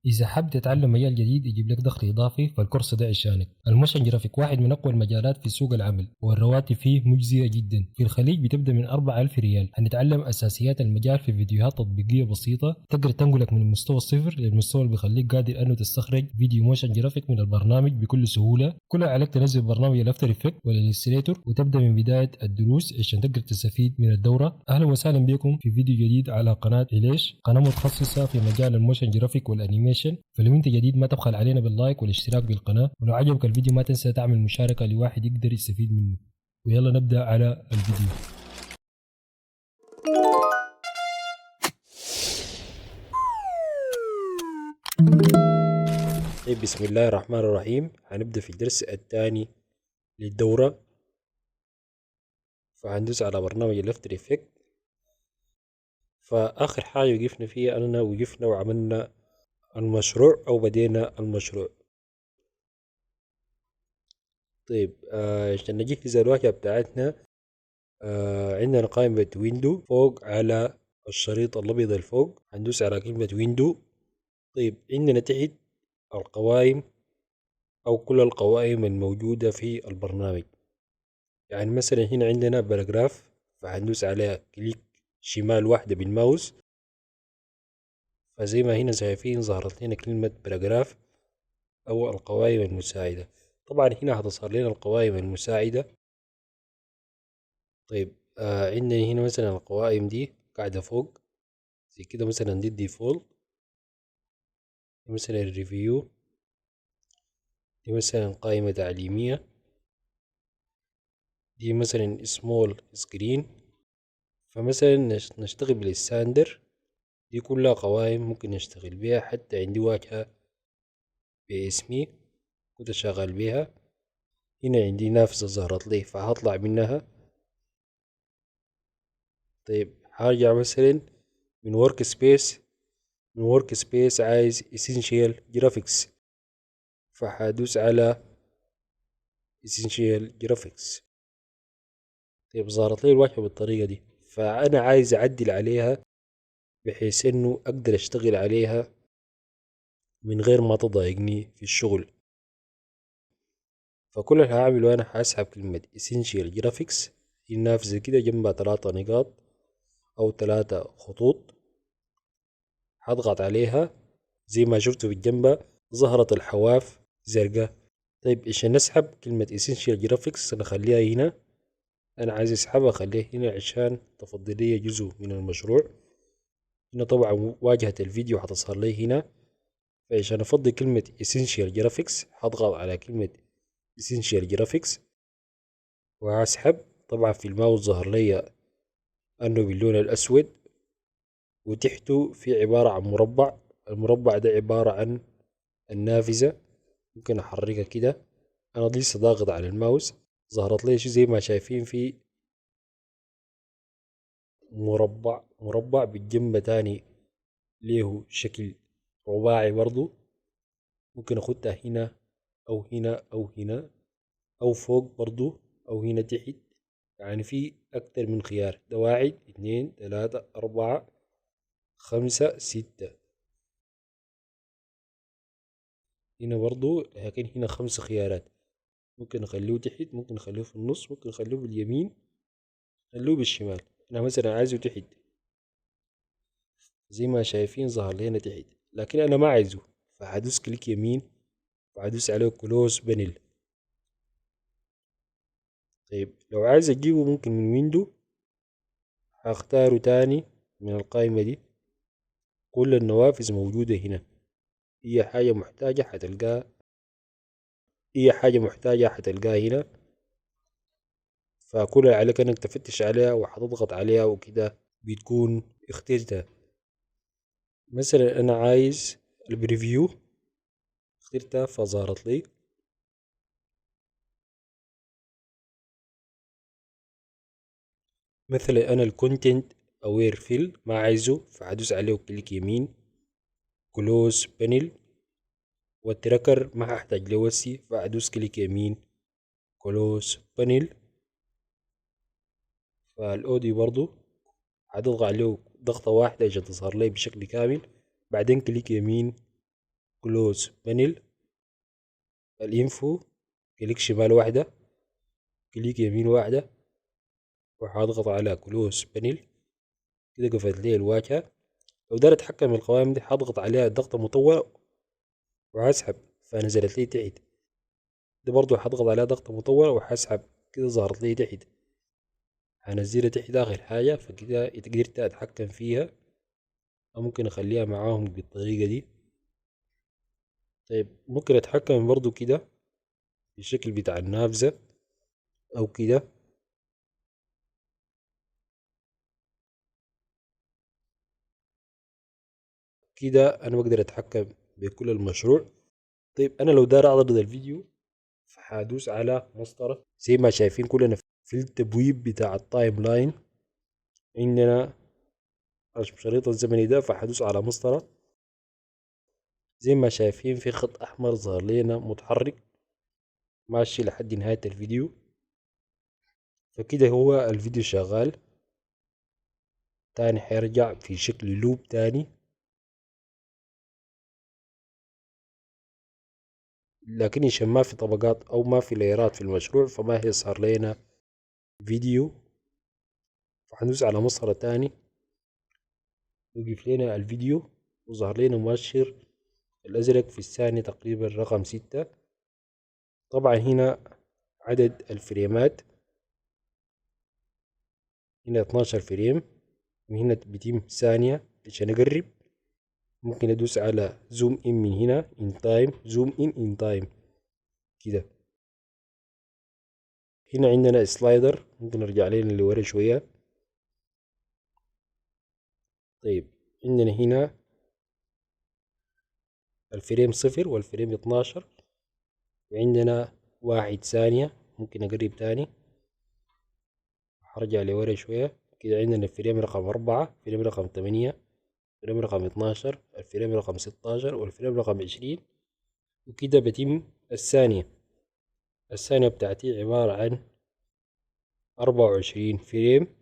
إذا حاب تتعلم مجال جديد يجيب لك دخل إضافي فالكورس ده عشانك. الموشن جرافيك واحد من أقوى المجالات في سوق العمل والرواتب فيه مجزية جدا. في الخليج بتبدأ من 4000 ريال. هنتعلم أساسيات المجال في فيديوهات تطبيقية بسيطة تقدر تنقلك من المستوى الصفر للمستوى اللي بيخليك قادر أنه تستخرج فيديو موشن جرافيك من البرنامج بكل سهولة. كل اللي عليك تنزل برنامج الافتر افكت والإليستريتور وتبدأ من بداية الدروس عشان تقدر تستفيد من الدورة. أهلا وسهلا بكم في فيديو جديد على قناة إليش، قناة متخصصة في مجال الموشن جرافيك والأنيميشن. فلو انت جديد ما تبخل علينا باللايك والاشتراك بالقناة، ولو عجبك الفيديو ما تنسى تعمل مشاركة لواحد يقدر يستفيد منه. ويلا نبدأ على الفيديو. طيب، بسم الله الرحمن الرحيم. هنبدأ في الدرس الثاني للدورة. فهندوس على برنامج الافتر افكت. فآخر حاجة وقفنا فيها أننا وقفنا وعملنا المشروع أو بدينا المشروع. طيب، عشان نجهز الواجهة بتاعتنا، عندنا قائمة ويندو فوق على الشريط الأبيض الفوق، هندوس على كلمة ويندو. طيب، عندنا تحت القوائم أو كل القوائم الموجودة في البرنامج. يعني مثلا هنا عندنا باراجراف، فهندوس عليها كليك شمال واحدة بالماوس. فزي ما هنا شايفين ظهرت لنا كلمة باراجراف أو القوائم المساعدة. طبعا هنا هتظهر لنا القوائم المساعدة. طيب، عندنا هنا مثلا القوائم دي قاعدة فوق زي كده، مثلا دي الديفولت، دي مثلا الريفيو، دي مثلا قائمة تعليمية، دي مثلا سمول سكرين. فمثلا نشتغل بالستاندر. دي كلها قوائم ممكن نشتغل بيها. حتى عندي واجهة باسمي كنت شغال بيها، هنا عندي نافذة ظهرت لي فهطلع منها. طيب، هرجع مثلا من ورك سبيس. من ورك سبيس عايز اسينشال جرافيكس، فهدوس على اسينشال جرافيكس. طيب، ظهرت لي الواجهة بالطريقة دي، فأنا عايز أعدل عليها بحيث إنه أقدر أشتغل عليها من غير ما تضايقني في الشغل. فكل اللي هعمله أنا هسحب كلمة essential graphics، هي نافذة كده جنبها 3 نقاط أو 3 خطوط، هضغط عليها زي ما شفتوا بالجنبة ظهرت الحواف زرقاء. طيب، عشان نسحب كلمة essential graphics نخليها هنا. أنا عايز أسحبها أخليها هنا عشان تفضلية جزء من المشروع. هنا طبعا واجهة الفيديو هتظهر لي هنا. فعشان أفضل كلمة essential graphics هضغط على كلمة essential graphics وهسحب. طبعا في الماوس ظهر لي أنه باللون الأسود، وتحته في عبارة عن مربع. المربع ده عبارة عن النافذة، ممكن أحركها كده. أنا لسه ضاغط على الماوس، ظهرت لي زي ما شايفين في مربع بالجنب تاني له شكل رباعي برضو. ممكن أخدها هنا أو هنا أو هنا أو فوق برضو أو هنا تحت. يعني في أكتر من خيار، ده 1 2 3 4 5 6. هنا برضو، لكن هنا 5 خيارات. ممكن نخليه تحت، ممكن نخليه في النص، ممكن نخليه باليمين، نخليه بالشمال. أنا مثلا عايزه تحت زي ما شايفين ظهر لي هنا تحت، لكن أنا ما عايزه. فهدوس كليك يمين وهدوس عليه كلوز بانل. طيب، لو عايز أجيبه ممكن من ويندو هختاره تاني من القائمة دي. كل النوافذ موجودة هنا. أي حاجة محتاجة هتلقاها، أي حاجة محتاجة هتلقاها هنا. فكل اللي عليك انك تفتش عليها وهتضغط عليها وكده بتكون اخترتها. مثلا انا عايز البريفيو، اخترتها فظهرت لي. مثلا انا الكونتنت اوير فيل ما عايزه، فهدوس عليه وكليك يمين كلوز بانل. والتراكر ما هحتاج لوسي، فهدوس كليك يمين كلوز بانل. فالاوديو برضو هتضغط عليه ضغطة واحدة عشان تظهر لي بشكل كامل. بعدين كليك يمين كلوز بانل الانفو، كليك شمال واحدة، كليك يمين واحدة، وحاضغط على كلوز بانل كده قفلت لي الواجهة. لو داير اتحكم القوائم دي حاضغط عليها ضغطة مطولة وهسحب فنزلت لي تحت. دي برضو حاضغط عليها ضغطة مطولة وهسحب كده ظهرت لي تحت. هنزلها تحت آخر حاجة فكده قدرت أتحكم فيها، أو ممكن أخليها معاهم بالطريقة دي. طيب ممكن أتحكم برضو كده بالشكل بتاع النافذة أو كده. كده أنا بقدر أتحكم بكل المشروع. طيب أنا لو داير أعرض الفيديو فحادوس على مسطرة زي ما شايفين كلنا في التبويب بتاع التايم لاين. عندنا الشريط الزمني ده فحدوس على مسطرة زي ما شايفين في خط أحمر ظهر لنا متحرك ماشي لحد نهاية الفيديو. فكده هو الفيديو شغال. تاني حيرجع في شكل لوب تاني، لكن عشان ما في طبقات أو ما في لايرات في المشروع فما هيظهر لنا فيديو. فحندوس على مسطرة تاني يوقف لنا الفيديو وظهر لنا مؤشر الأزرق في الثانية تقريبا رقم 6. طبعا هنا عدد الفريمات هنا 12 فريم، وهنا بتم ثانية. عشان أقرب ممكن أدوس على زوم إن من هنا إن تايم، زوم إن تايم كده. هنا عندنا سلايدر ممكن نرجع لنا لورا شوية. طيب عندنا هنا الفريم 0 والفريم 12، وعندنا 1 ثانية. ممكن أقرب تاني هرجع لورا شوية كده. عندنا الفريم رقم 4، الفريم رقم 8، الفريم رقم 12، الفريم رقم 16، والفريم رقم 20. وكده بتم الثانية. الثانية بتاعتي عبارة عن 24 فريم.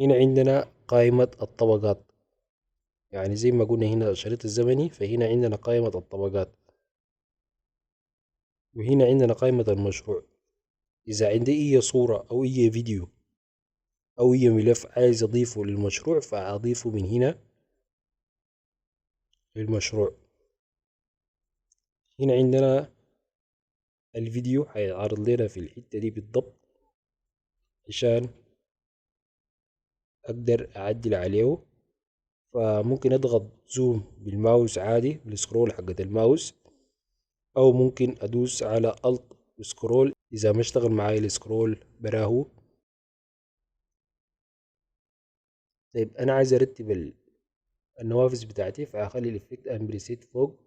هنا عندنا قائمة الطبقات، يعني زي ما قلنا هنا الشريط الزمني فهنا عندنا قائمة الطبقات، وهنا عندنا قائمة المشروع. إذا عندي أي صورة أو أي فيديو أو أي ملف عايز أضيفه للمشروع فأضيفه من هنا للمشروع. هنا عندنا الفيديو هيعرض لنا في الحتة دي بالضبط عشان أقدر أعدل عليه. فممكن أضغط زوم بالماوس عادي بالسكرول حقت الماوس، أو ممكن أدوس على ألت سكرول إذا ما اشتغل معاي السكرول براهو. طيب أنا عايز أرتب النوافذ بتاعتي فأخلي الإفكت أند بريسيت فوق،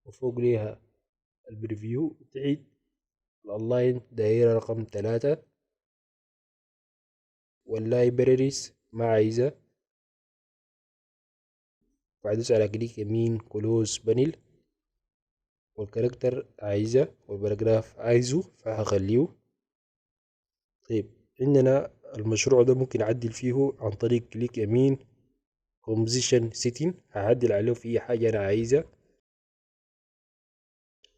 وفوق ليها البريفيو تحت الأونلاين دايرة رقم 3، واللايبراريز ما عايزة فأدوس على كليك يمين كلوز بانل، والكاركتر عايزة والباراجراف عايزه فهخليه. طيب عندنا المشروع ده ممكن أعدل فيه عن طريق كليك يمين كومبوزيشن سيتين، هعدل عليه في أي حاجة أنا عايزها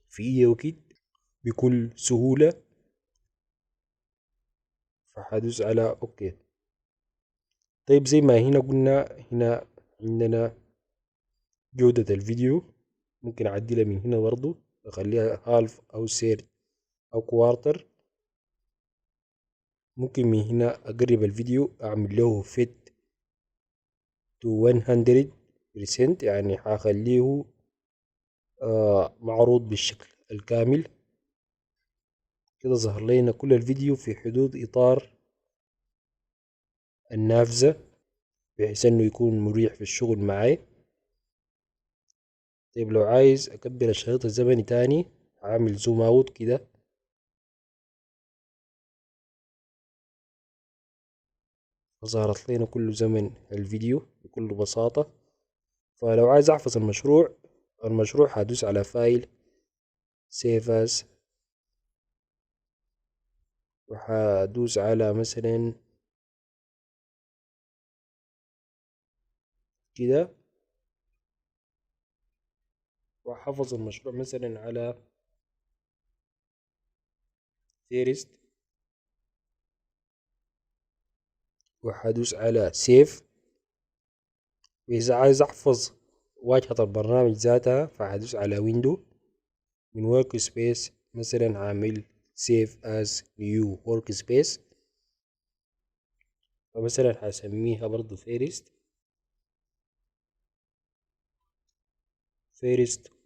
في أي وقت بكل سهولة. فحدوس على أوكي. طيب زي ما هنا قلنا هنا عندنا جودة الفيديو ممكن أعدلها من هنا برضو، أخليها هالف أو سير أو كوارتر. ممكن من هنا أقرب الفيديو أعمل له فيت تو 100%، يعني هخليه معروض بالشكل الكامل. كده ظهر لنا كل الفيديو في حدود إطار النافذة بحيث إنه يكون مريح في الشغل معي. طيب لو عايز أكبر الشريط الزمني تاني هعمل زوم أوت كده، فظهرت لنا كل زمن الفيديو بكل بساطة. فلو عايز أحفظ المشروع هدوس على فايل سيف as، وهدوس على مثلا كده وأحفظ المشروع مثلا على فيرست، وحدوس على سيف. وإذا عايز أحفظ واجهة البرنامج ذاتها فحدوس على ويندو من ورك سبيس، مثلا عامل سيف as new work space، فمثلا حسميها برضو first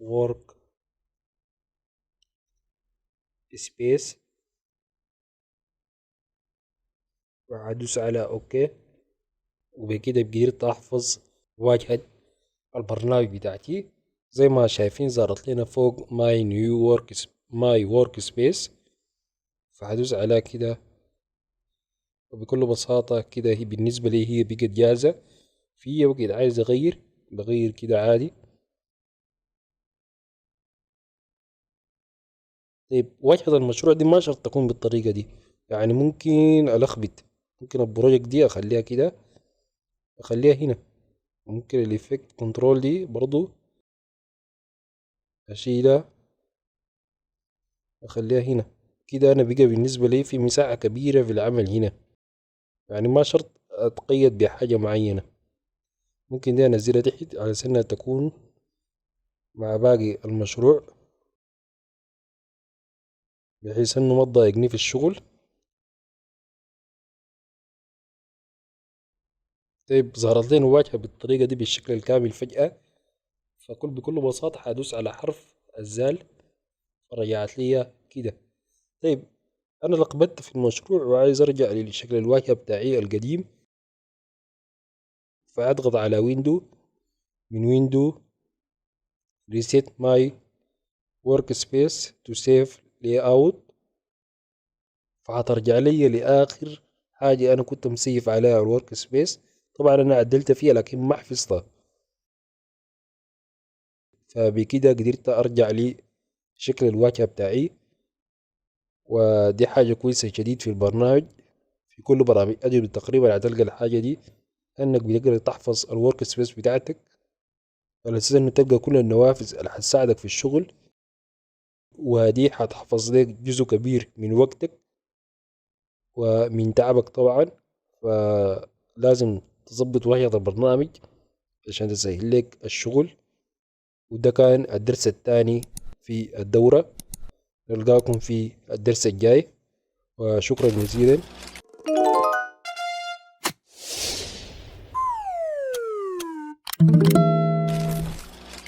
work space، وهدوس على اوكي. وبكده قدرت احفظ واجهة البرنامج بتاعتي. زي ما شايفين ظهرت لنا فوق ماي ورك سبيس، فهدوس على كده. وبكل بساطة كده هي بالنسبة لي هي بقت جاهزة. في وقت عايز اغير بغير كده عادي. طيب واجهة المشروع دي ما شرط تكون بالطريقة دي، يعني ممكن ألخبط. ممكن البروجكت دي أخليها كده، أخليها هنا. ممكن الإفكت كنترول دي برضو أشيلها أخليها هنا. كده أنا بقى بالنسبة لي في مساحة كبيرة في العمل هنا، يعني ما شرط أتقيد بحاجة معينة. ممكن دي أنزلها تحت على سنة تكون مع باقي المشروع، بحيث إنه ما تضايقني في الشغل. طيب ظهرت لنا واجهة بالطريقة دي بالشكل الكامل فجأة. بكل بساطة حدوس على حرف الزال فرجعت لي كده. طيب أنا لقبت في المشروع وعايز أرجع لشكل الواجهة بتاعي القديم، فأضغط على ويندو، من ويندو reset my workspace to save layout، فهترجع لي لآخر حاجة أنا كنت مسيف عليها الورك سبيس. طبعا أنا عدلت فيها لكن ما حفظتها، فبكده قدرت أرجع لشكل الواجهة بتاعي. ودي حاجة كويسة جديد في البرنامج. في كل برامج أدوبي تقريبا هتلقى الحاجة دي، انك بتقدر تحفظ الورك سبيس بتاعتك على اساس انه تلقى كل النوافذ اللي هتساعدك في الشغل. ودي هتحفظ لك جزء كبير من وقتك ومن تعبك طبعا. فلازم تظبط واجهة البرنامج عشان تسهل لك الشغل. وده كان الدرس الثاني في الدورة. نلقاكم في الدرس الجاي، وشكرا جزيلا.